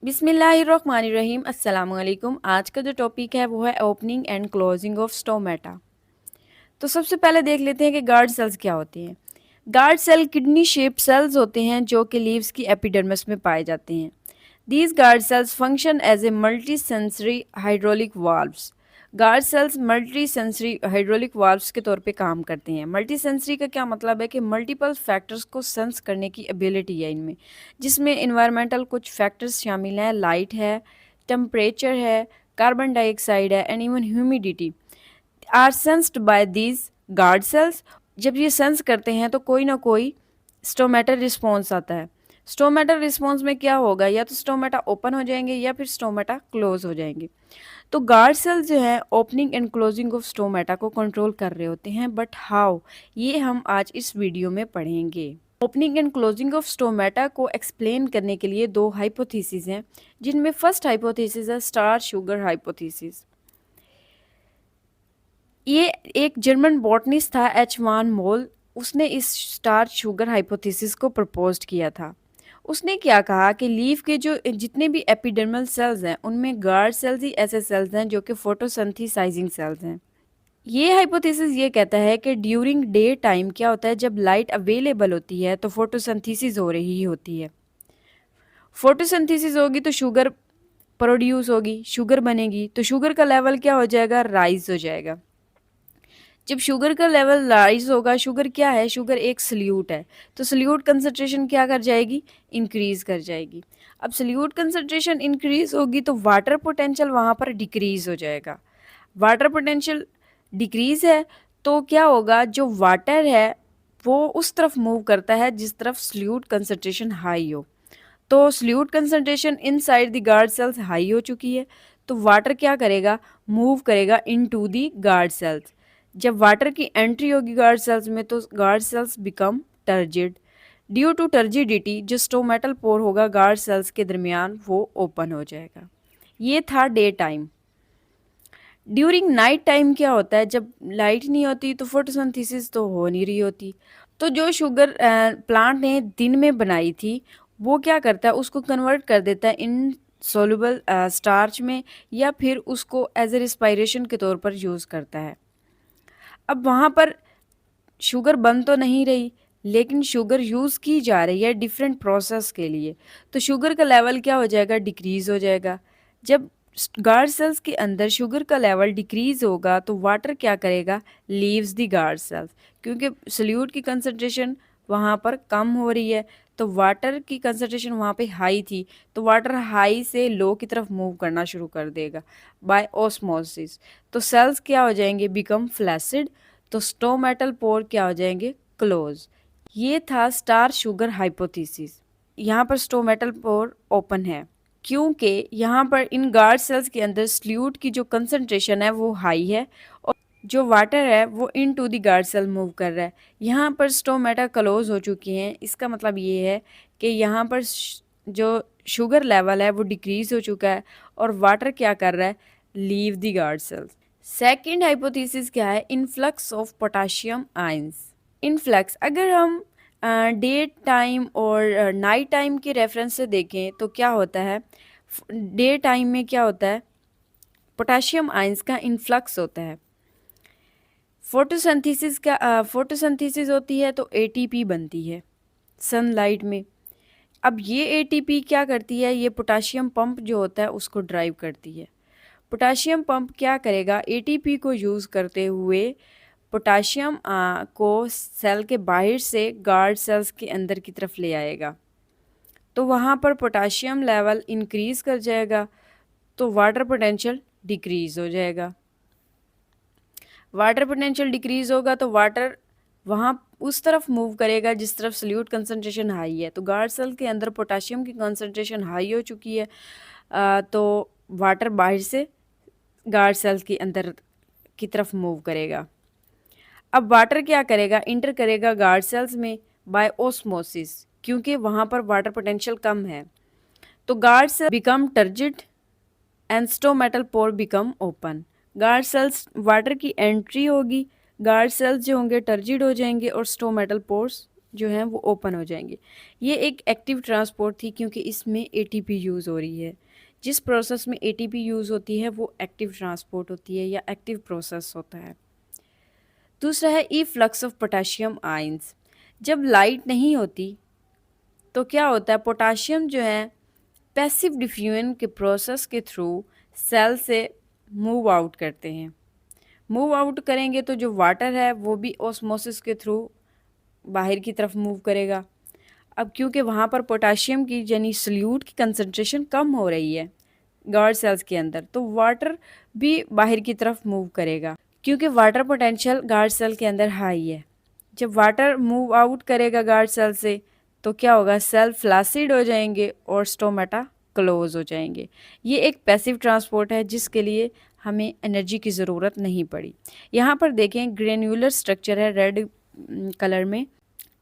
बिस्मिल्लाहिर्रहमानिर्रहीम अस्सलाम वालेकुम। आज का जो टॉपिक है वो है opening and closing of stomata. तो सबसे पहले देख लेते हैं कि गार्ड सेल्स क्या होती हैं। Guard cell kidney shape cells होते हैं जो कि लीव्स की एपिडर्मिस में पाए जाते हैं। These guard cells function as a multi sensory hydraulic valves. Guard cells multi sensory hydraulic valves के तौर पे काम करते हैं। मल्टी सेंसरी का क्या मतलब है कि मल्टीपल फैक्टर्स को सेंस करने की एबिलिटी है इनमें, जिसमें इन्वायरमेंटल कुछ फैक्टर्स शामिल हैं। लाइट है, टेम्परेचर है, कार्बन डाइऑक्साइड है and even humidity are sensed by these guard cells. जब ये सेंस करते हैं तो कोई ना कोई स्टोमेटल रिस्पॉन्स आता है। स्टोमेटल रिस्पॉन्स में क्या होगा, या तो स्टोमेटा ओपन हो जाएंगे या फिर स्टोमेटा क्लोज हो जाएंगे। तो गार्ड सेल्स जो है opening and closing of stomata को कंट्रोल कर रहे होते हैं, बट हाउ, ये हम आज इस वीडियो में पढ़ेंगे। Opening and closing of stomata को एक्सप्लेन करने के लिए दो हाइपोथेसिस हैं, जिनमें फर्स्ट हाइपोथेसिस है स्टार शुगर हाइपोथेसिस। ये एक जर्मन बॉटनिस्ट था एच वान मोल, उसने इस स्टार शुगर हाइपोथेसिस को प्रपोज किया था। उसने क्या कहा कि लीफ के जो जितने भी एपिडर्मल सेल्स हैं उनमें गार्ड सेल्स ही ऐसे सेल्स हैं जो कि फोटोसिंथेसाइजिंग सेल्स हैं। ये हाइपोथेसिस ये कहता है कि ड्यूरिंग डे टाइम क्या होता है, जब लाइट अवेलेबल होती है तो फोटोसिंथेसिस हो रही होती है। फोटोसिंथेसिस होगी तो शुगर प्रोड्यूस होगी, शुगर बनेगी, तो शुगर का लेवल क्या हो जाएगा, राइज हो जाएगा। जब शुगर का लेवल राइज होगा, शुगर क्या है, शुगर एक सल्यूट है, तो सल्यूट कंसंट्रेशन क्या कर जाएगी, इंक्रीज कर जाएगी। अब सल्यूट कंसंट्रेशन इंक्रीज होगी तो वाटर पोटेंशियल वहाँ पर डिक्रीज हो जाएगा। वाटर पोटेंशियल डिक्रीज है तो क्या होगा, जो वाटर है वो उस तरफ मूव करता है जिस तरफ सल्यूट कंसंट्रेशन हाई हो। तो solute concentration inside the guard cells high हो चुकी है, तो वाटर क्या करेगा, मूव करेगा इनटू द गार्ड सेल्स। जब वाटर की एंट्री होगी गार्ड सेल्स में तो guard cells become turgid. Due to turgidity जो स्टोमेटल पोर होगा गार्ड सेल्स के दरमियान वो ओपन हो जाएगा। ये था day time. During night time क्या होता है, जब लाइट नहीं होती तो फोटोसिंथेसिस तो हो नहीं रही होती, तो जो शुगर प्लांट ने दिन में बनाई थी वो क्या करता है, उसको कन्वर्ट कर देता है इन सोलुबल स्टार्च में, या फिर उसको एज ए रिस्पायरेशन के तौर पर यूज़ करता है। अब वहाँ पर शुगर बन तो नहीं रही, लेकिन शुगर यूज़ की जा रही है डिफरेंट प्रोसेस के लिए, तो शुगर का लेवल क्या हो जाएगा, डिक्रीज़ हो जाएगा। जब गार्ड सेल्स के अंदर शुगर का लेवल डिक्रीज़ होगा तो वाटर क्या करेगा, लीव्स द गार्ड सेल्स, क्योंकि सल्यूट की कंसंट्रेशन वहाँ पर कम हो रही है, तो वाटर की कंसंट्रेशन वहाँ पे हाई थी, तो वाटर हाई से लो की तरफ मूव करना शुरू कर देगा बाय ऑस्मोसिस। तो सेल्स क्या हो जाएंगे, बिकम फ्लैसिड, तो स्टोमेटल पोर क्या हो जाएंगे, क्लोज। ये था स्टार शुगर हाइपोथेसिस। यहाँ पर स्टोमेटल पोर ओपन है क्योंकि यहाँ पर इन गार्ड सेल्स के अंदर सल्यूट की जो कंसंट्रेशन है वो हाई है और जो वाटर है वो into the guard cell move कर रहा है। यहाँ पर स्टोमेटा क्लोज हो चुकी हैं, इसका मतलब ये है कि यहाँ पर जो शुगर लेवल है वो डिक्रीज हो चुका है और वाटर क्या कर रहा है, लीव दी गार्ड सेल्स। सेकेंड हाइपोथेसिस क्या है, influx of potassium ions. Influx अगर हम डे टाइम और नाइट टाइम के रेफरेंस से देखें तो क्या होता है, डे टाइम में क्या होता है, पोटाशियम आयंस का इन्फ्लक्स होता है। फोटोसिंथेसिस होती है तो एटीपी बनती है सनलाइट में। अब ये एटीपी क्या करती है, ये पोटाशियम पंप जो होता है उसको ड्राइव करती है। पोटाशियम पंप क्या करेगा, एटीपी को यूज़ करते हुए पोटाशियम को सेल के बाहर से गार्ड सेल्स के अंदर की तरफ ले आएगा, तो वहाँ पर पोटाशियम लेवल इंक्रीज़ कर जाएगा, तो वाटर पोटेंशियल डिक्रीज़ हो जाएगा। वाटर पोटेंशियल डिक्रीज़ होगा तो वाटर वहाँ उस तरफ मूव करेगा जिस तरफ सल्यूट कंसंट्रेशन हाई है, तो गार्ड सेल के अंदर पोटाशियम की कंसंट्रेशन हाई हो चुकी है, तो वाटर बाहर से गार्ड सेल्स के अंदर की तरफ मूव करेगा। अब वाटर क्या करेगा, इंटर करेगा गार्ड सेल्स में बाय ओस्मोसिस, क्योंकि वहाँ पर वाटर पोटेंशियल कम है, तो guard cell become turgid and stomatal pore become open. Guard cells water की एंट्री होगी, गार्ड सेल्स जो होंगे टर्जिड हो जाएंगे और स्टोमेटल पोर्स जो हैं वो ओपन हो जाएंगे। ये एक एक्टिव ट्रांसपोर्ट थी क्योंकि इसमें एटीपी यूज़ हो रही है। जिस प्रोसेस में एटीपी यूज़ होती है वो एक्टिव ट्रांसपोर्ट होती है या एक्टिव प्रोसेस होता है। दूसरा है ई फ्लक्स ऑफ पोटाशियम आयंस। जब लाइट नहीं होती तो क्या होता है, पोटाशियम जो है पैसिव डिफ्यूजन के प्रोसेस के थ्रू सेल से मूव आउट करते हैं। मूव आउट करेंगे तो जो वाटर है वो भी ऑस्मोसिस के थ्रू बाहर की तरफ मूव करेगा। अब क्योंकि वहाँ पर पोटाशियम की यानी सल्यूट की कंसंट्रेशन कम हो रही है गार्ड सेल्स के अंदर, तो वाटर भी बाहर की तरफ मूव करेगा क्योंकि वाटर पोटेंशियल गार्ड सेल के अंदर हाई है। जब वाटर मूव आउट करेगा गार्ड सेल से तो क्या होगा, सेल फ्लासिड हो जाएंगे और स्टोमेटा क्लोज हो जाएंगे। ये एक पैसिव ट्रांसपोर्ट है जिसके लिए हमें एनर्जी की ज़रूरत नहीं पड़ी। यहाँ पर देखें ग्रेन्यूलर स्ट्रक्चर है रेड कलर में।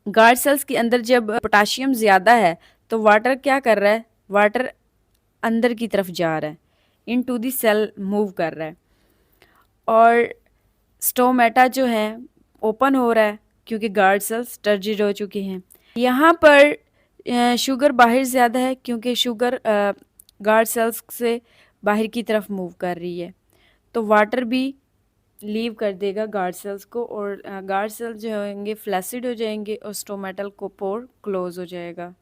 गार्ड सेल्स के अंदर जब पोटाशियम ज़्यादा है तो वाटर क्या कर रहा है, वाटर अंदर की तरफ जा रहा है, इनटू द सेल मूव कर रहा है, और स्टोमेटा जो है ओपन हो रहा है क्योंकि गार्ड सेल्स टर्जिड हो चुके हैं। यहाँ पर शुगर बाहर ज़्यादा है क्योंकि शुगर गार्ड सेल्स से बाहर की तरफ मूव कर रही है, तो वाटर भी लीव कर देगा गार्ड सेल्स को और गार्ड सेल्स जो होंगे फ्लैसिड हो जाएंगे और स्टोमेटल को पोर क्लोज हो जाएगा।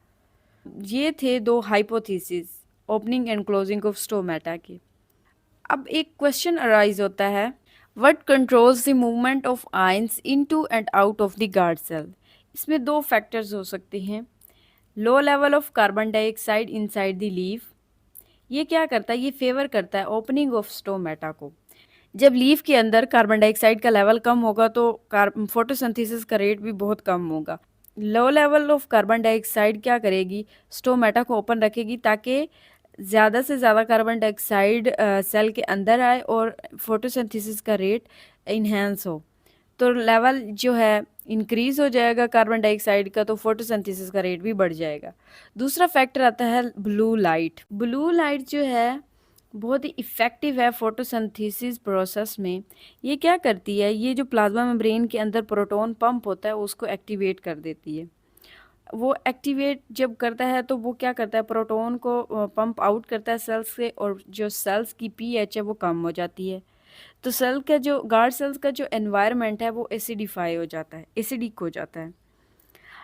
ये थे दो hypothesis opening and closing of stomata की। अब एक क्वेश्चन अराइज होता है, what controls the movement of ions into and out of the guard cell. इसमें दो फैक्टर्स हो सकते हैं। Low level of carbon dioxide inside the leaf, ये क्या करता है, ये फेवर करता है ओपनिंग ऑफ स्टोमेटा को। जब लीफ के अंदर कार्बन डाइऑक्साइड का लेवल कम होगा तो फोटोसिंथेसिस का रेट भी बहुत कम होगा। लो लेवल ऑफ कार्बन डाइऑक्साइड क्या करेगी, स्टोमेटा को ओपन रखेगी ताकि ज़्यादा से ज़्यादा कार्बन डाइऑक्साइड सेल के अंदर आए और फोटोसिंथेसिस का रेट इन्हेंस हो। तो लेवल जो है इंक्रीज़ हो जाएगा कार्बन डाइऑक्साइड का, तो फोटोसिंथेसिस का रेट भी बढ़ जाएगा। दूसरा फैक्टर आता है ब्लू लाइट। ब्लू लाइट जो है बहुत ही इफ़ेक्टिव है फोटोसिंथेसिस प्रोसेस में। ये क्या करती है, ये जो प्लाज्मा मेम्ब्रेन के अंदर प्रोटॉन पंप होता है उसको एक्टिवेट कर देती है। वो एक्टिवेट जब करता है तो वो क्या करता है, प्रोटॉन को पंप आउट करता है सेल्स से, और जो सेल्स की पीएच है वो कम हो जाती है। तो सेल का जो गार्ड सेल्स का जो एनवायरनमेंट है वो एसिडिफाई हो जाता है, एसिडिक हो जाता है।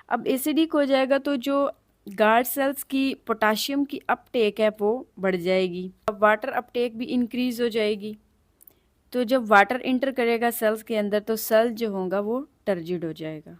अब एसिडिक हो जाएगा तो जो गार्ड सेल्स की पोटाशियम की अपटेक है वो बढ़ जाएगी। अब वाटर अपटेक भी इंक्रीज हो जाएगी। तो जब वाटर इंटर करेगा सेल्स के अंदर तो सेल जो होगा वो टर्जिड हो जाएगा।